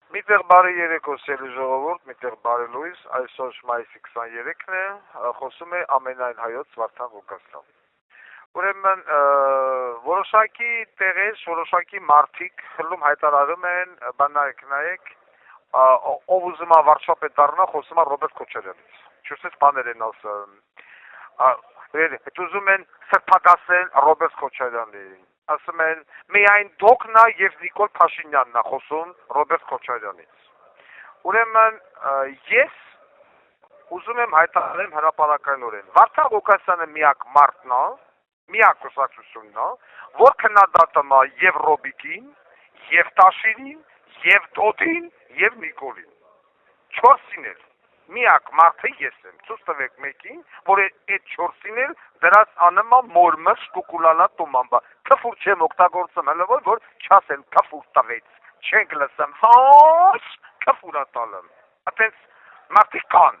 Միտեղ բարի երեկո սիրելի ժողովուրդ, միտեղ բարի լույս, այսօր մայիսի 23-ն է, խոսում է ամենայն հայոց Վարդան Ղուկասյան։ Ուրեմն որոշակի տեղեր, որոշակի մարդիկ խլում հայտարարում են, նայեք, ով ուզում է վարչապետ դառնա, խոսում է Ռոբերտ Քոչարյանից։ Չուսես բաներ են ասում։ Ուզում են սրբակասել Ռոբերտ Քոչարյանին։ Ասում են միայն Դոկնա եւ Նիկոլ Փաշինյանն է խոսում Ռոբերտ Քոչարյանից։ Ուրեմն ես ուզում եմ հայտարարեմ հրապարակայնորեն։ Վարդան Ղուկասյանը միակ մարդն է, միակ կուսակցությունն է, որ քննադատում է եւ Ռոբիկին, եւ Տաշիրին, եւ Դոդին, եւ Նիկոլին։ 4-ին էլ միակ մարդը ես եմ, ցույց տվեք մեկին, որ այդ 4-ին էլ դրած անմա մորմս կուկուլալա տոմամբա։ Քֆուր չեմ օգտագործում, հələ որ չասեն քֆուր տվեց, չենք լսում, ոչ քֆուրա տալım։ Այդպես մարդիկ կան,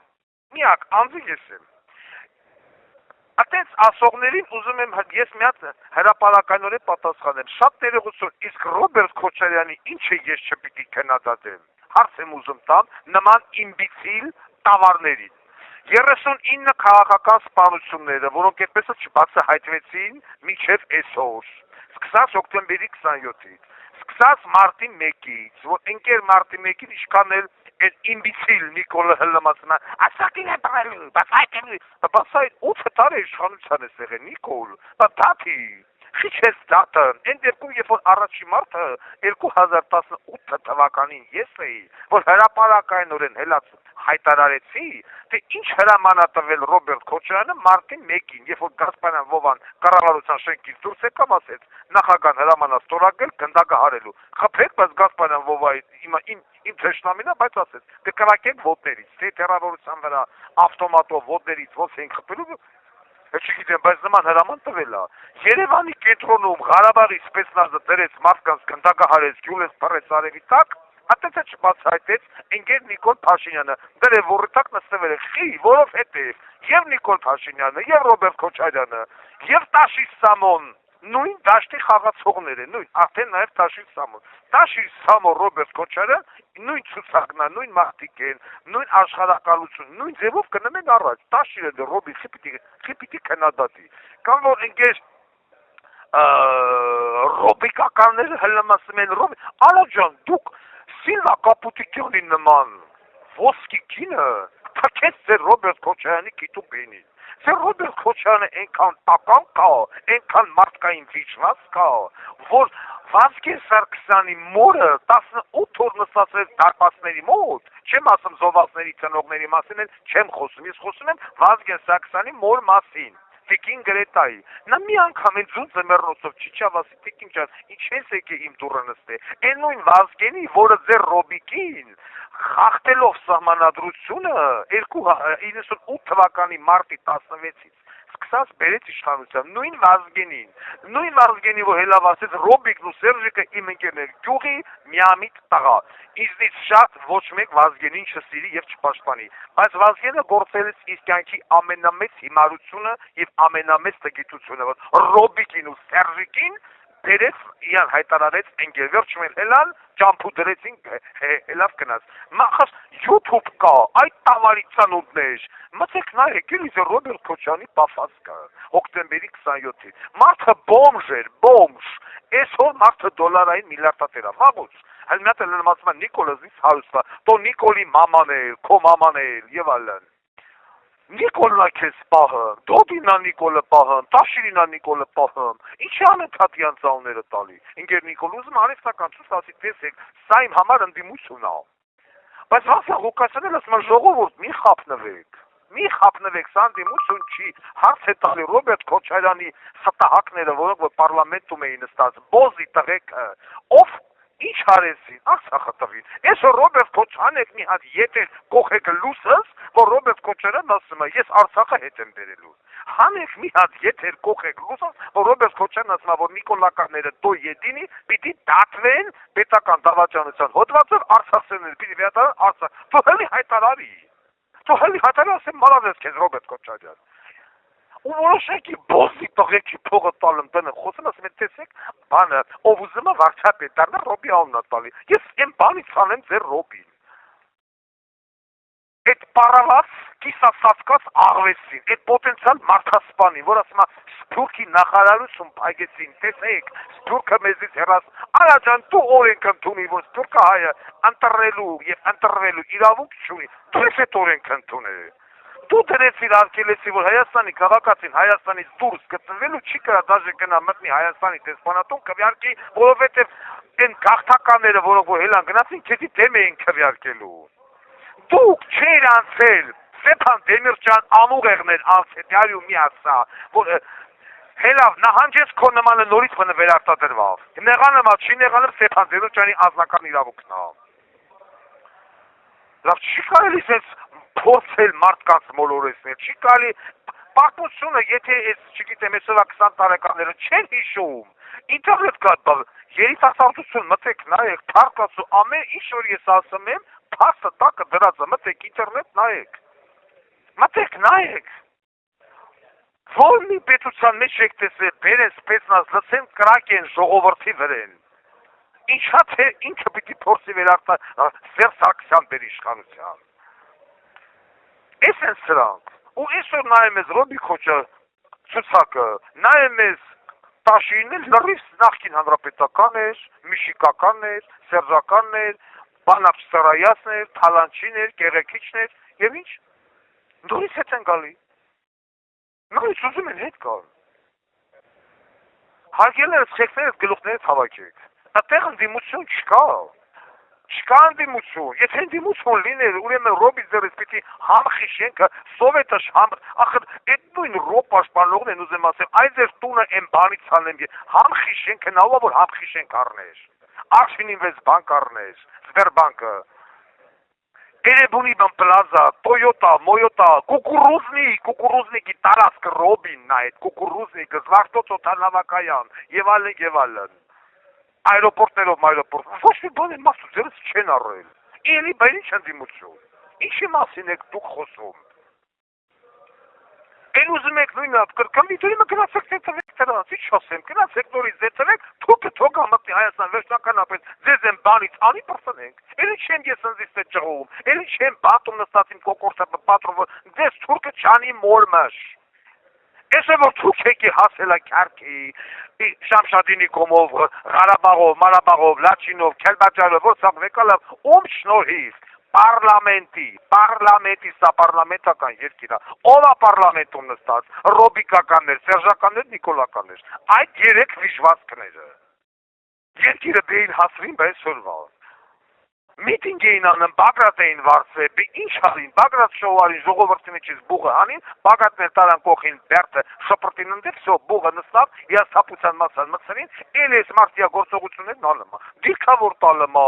միակ անձը ես եմ։ Այդպես ասողներին ուզում եմ ես մի հատ հրապարակայնորեն պատասխանեմ։ Շատ ներողություն, իսկ Ռոբերտ Քոչարյանի ինչը ես չպիտի քննադատեմ։ Հարց եմ ուզում տամ նման իմբիցիլ տավարներին։ 39 քաղաքական սպանությունները, որոնք այդպես չբացահայտվեցին մինչև այսօր, սկսած հոկտեմբերի 27-ից, սկսած մարտի 1-ից, որ ընկեր մարտի 1-ին ինչքան էլ այդ իմբիցիլ Նիկոլը հլմացնա, ասակին է բռալու, բայց այդ 8 տարի իշխանության է եղել Նիկոլ, բաթի, խիչ ես դատը, այն դեպքում երբ որ առաջի մարտը 2018 թվականին ես էի, որ հրապարակայնորեն հելած հայտարարեցի, թե ինչ հրաման է տվել Ռոբերտ Քոչարյանը մարտի 1-ին, երբ որ Գասպարյան Վովան կառավարության շենքից դուրս եկավ, ասեց նախագահան հրաման է ստորագրել գնդակը հարելու։ Խփեք, բայց Գասպարյան Վովայի իմ թշնամին է, բայց ասեց կկրակենք ոտներից, թե թերավորության վրա ավտոմատով ոտներից ոնց են խփելու, չգիտեմ, բայց նման հրաման տվել է։ Երևանի կենտրոնում Ղարաբաղի սպեցնազը դրեց մարդկանց գնդակը հարեց, գյուլես փռեց արևի տակ, այդպես չբացահայտեց ընկեր Նիկոլ Փաշինյանը, դրե ոռի տակ նստվել է, խի, որովհետև եւ Նիկոլ Փաշինյանը, եւ Ռոբերտ Քոչարյանը, եւ Տաշիր Սամոն, նույն դաշտի խաղացողներ են, նույն արդեն նաեւ Տաշիր Սամոն, Ռոբերտ Քոչարյան, նույն ցուցակն է, նույն մարդիկ են, նույն աշխարհակալություն, նույն ձևով կնմեն առաջ, Տաշիրը դե Ռոբի խիպիտի քննադատի, կամ որ ընկեր ռոբիկականները հլմասում են Ռոբի, Ալաջան, դուք Սիլվա Կապուտիկյանի նման ոսկի կինը թքեց ձեր Ռոբերտ Քոչարյանի կիտուբենին։ Ձեր Ռոբերտ Քոչարյանը այնքան տական կա, այնքան մարդկային վիճված կա, որ Վազգեն Սարգսյանի մորը 18 օր նստած էր դարպասների մոտ, չեմ ասում զովասների ծնողների մասին, չեմ խոսում, ես խոսում եմ Վազգեն Սարգսյանի մոր մասին։ Տիկին Գրետայի, նա մի անգամ են ձուն ձմեռնոցով չիչավ ասի, տիկին ջան, ինչ ես եկե իմ դուրը նստե, այն նույն Վազգենի, որը ձեր Ռոբիկին, խախտելով սահմանադրությունը 98 թվականի մարտի 16-ից, սկսած բերեց իշխանության, նույն Վազգենի, որ հելավ ասեց Ռոբիկն ու Սերժիկը իմ ընկերներ, գյուղի միամիտ տղա, իզնից շատ ոչ մեկ Վազգենին չսիրի եւ չպաշտպանի, բայց Վազգենը գործելից իր կյանքի ամենամեծ հիմարությունը եւ ամենամեծ տգիտությունը, որ Ռոբիկին ու Սերժիկին դերեց իրան հայտարարեց ընկեր, վերջում էլ հելան, ճամփու դրեցին, հելավ գնաց, մախաս YouTube կա, այդ տավարի ծանոթներ, մտեք նայեք, էլի Ռոբերտ Քոչարյանի պաֆասկը, հոկտեմբերի 27-ից, մարդը բոմժ էր, այսօր մարդը դոլարային միլիարդատեր է, վաղուց, հəl մի հատ էլ լմացում է Նիկոլը զից հարուստ է, տո Նիկոլի մաման էր, քո մաման էր եւ այլն։ Նիկոլն է քեզ պահում, Դոդինն է Նիկոլը պահում, Տաշիրին է Նիկոլը պահում, ինչի անընդհատ յան ծալները տալի, ընկեր Նիկոլ, ուզում արեստական ցույց ասի, տեսեք, սա իմ համար ընդդիմություն է, բայց Վարդան Ղուկասյանն ասում է ժողովուրդ, մի խափնվեք, սա ընդդիմություն չի, հարց է տալի Ռոբերտ Քոչարյանի ստահակները, որոնք որ պարլամենտում էին նստած, բոզի տղեկը, ով ինչ արեցին, Արցախը տվին, այսօր Ռոբերտ Քոչարյանը մի հատ ետ կողեք լուսս, որ Ռոբերտ Քոչարյանն ասում է, ես Արցախը հետ եմ բերելու, հանեք մի հատ եթեր կողեք լուսս, որ Ռոբերտ Քոչարյանն ասում է, որ նիկոլականները դո յեդինի պիտի դատվեն պետական դավաճանության հոդվածով արցախցիները պիտի վերադառնան Արցախ, թող հելի հայտարարի, ասեմ մալավես քեզ Ռոբերտ Քոչարյան, ու որոշակի բոզի տղեկի փողը տալում տնը խոսում ասում են տեսեք բանը ով ուզում է վարչապետ դառնա Ռոբի անունը տալի ես այն բանից անեմ ձեր Ռոբին այդ պարավաց կիսասացկած աղվեսին, այդ պոտենցիալ մարդասպանին, որ ասում է Սփյուռքի նախարարություն փակեցին, տեսեք, Սփյուռքը մեզից հեռաց, արա ջան, դու օրենք ընդունի, որ Սփյուռքը հայը ընտրելու եւ ընտրվելու իրավունք չունի, դու ես այդ օրենք ընդունել։ Դու դրեցիր արգելեցի, որ Հայաստանի քաղաքացին Հայաստանից դուրս գտնվելու չի կարա դաժե գնա մտնի Հայաստանի դեսպանատուն քվեարկի, որովհետեւ այն գաղթականները, որոնք որ հելան գնացին, քեզի դեմ էին քվեարկելու։ Դուք չեր անցել, Ստեփան Դեմիրճան ամուղեղներ անցել ու մի ասա, որ հելավ նահանջես քո նմանը նորից մնը վերարտադրվավ։ Նեղանը մա չի նեղանը Ստեփան Դեմիրճանի ազնական իրավունքն է։ Լավ չի կարելի sense փորձել մարդկանց մոլորեցնել, չի կարելի պատմությունը, եթե այս, չգիտեմ, այսօրվա 20 տարեկանները չեն հիշում, ինտերնետ կա, երիտասարդություն մտեք նայեք, թարգացու ամեն ինչ որ ես ասում եմ, փաստը տակը դրածը մտեք ինտերնետ նայեք, մտեք նայեք, որ մի պետության մեջ եք տեսել, բերեն սպեցնազ, լցեն կրակեն ժողովրդի վրեն, ինչա թե ինքը պիտի փորձի վերարտա Սերժ Սարգսյան բեր իշխանության, այս են սրանք, ու այսօր նայեմ ես Ռոբի Քոչը ցուցակը, նայեմ ես Տաշինն էլ լրիվ նախկին հանրապետական էր, Միշիկական էր, Սերժական էր, Բանավճարայասն էր, Թալանչին էր, Գեղեցիկն էր, եւ ինչ, նորից հետ են գալի, նորից ուզում են հետ գալ, հարգելերս խեքներս գլուխներս հավաքեք, այդտեղ ընդդիմություն չկա, չկա ընդդիմություն, եթե ընդդիմություն լիներ, ուրեմն Ռոբի ձեռից պիտի համխի շենքը, սովետը ախր այդ նույն Ռոբ պաշտպանողն են ուզեմ ասեմ, այ ձեր տունը այն բանից անեմ, համխի շենքը նա ով որ համխի շենք առներ, Աշվինինվեստբանկ առներ, Սբերբանկը, Էրեբունի պլազա, Տոյոտա, Մոյոտա, կուկուրուզնիկի տարածքը Ռոբինն է, կուկուրուզնիկը, Զվարթոց օդանավակայան, եւ այլն, Այրոպորտներով, ոչ մի բան են մասու ձերս չեն առել, էլի բա ինչ ընդդիմություն, ինչի մասին եք դուք խոսում, էլ ուզում եք նույնը կրկնվի, դու իմը գնացեք ձեթվեք դրանց, ինչ ասեմ, գնացեք նորից ձեթվեք, թուքը թոգ ամտնի Հայաստան վերջնականապես ձեզ են բանից անի պրսնենք, էլի չեմ ես ընձիստ է ճղում, էլի չեմ բատում նստած իմ կոկորտը պատրով, ձեզ թուրքը չանի մորմաշ, Ես որ թուք եկի հասել է քարքի, Շամշադինի կոմով, Ղարաբաղով, Մարաբաղով, Լաչինով, Քելբաջարով, որ սա վեկալավ, ում շնորհիվ, պարլամենտի, սա պարլամենտական երկիր է, ով է պարլամենտում նստած, ռոբիկականներ, սերժականներ, նիկոլականներ, այդ երեք վիժվածքները, երկիրը բեին հասրին, բայց սորվա, Միտինգ էին անում, Բագրատ էին վարձել, ինչ արին, Բագրատ շոուարին, ժողովրդի մեջից բուղը անին, Բագրատներ տարան կողին բերդը, շպրտին ընդեր, всё, բուղը նստավ, հիասթափության մասան մցրին, էլ ես մարտիա գործողություններն անում, դիրքավոր տալում,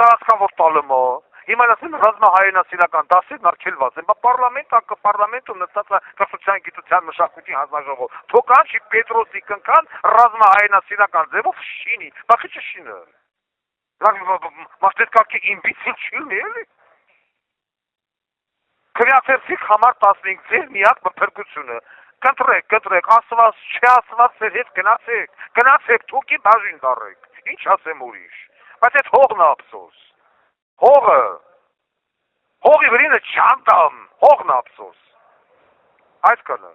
տարածքավոր տալում, հիմա ասեմ ռազմահայրենասիրական դասերն արգելված են, պարլամենտում նստած է կրթության, գիտության, մշակույթի հանձնաժողով, թոքան չի Պետրոսի կնքան ռազմահայրենասիրական ձևով շինի, բախի չշինը Մաստ կարգի իմբիցիլ չի լինի, քվեացերցիք համար 15 ձեր միակ մփրկությունը, կտրեք, ասված, չասված ձեր հետ գնացեք, թուքի բաժին դարեք, ինչ ասեմ ուրիշ, բայց այդ հողն է ափսոս, հողի վրինը չանտամ, հողն է ափսոս, այդ կանը,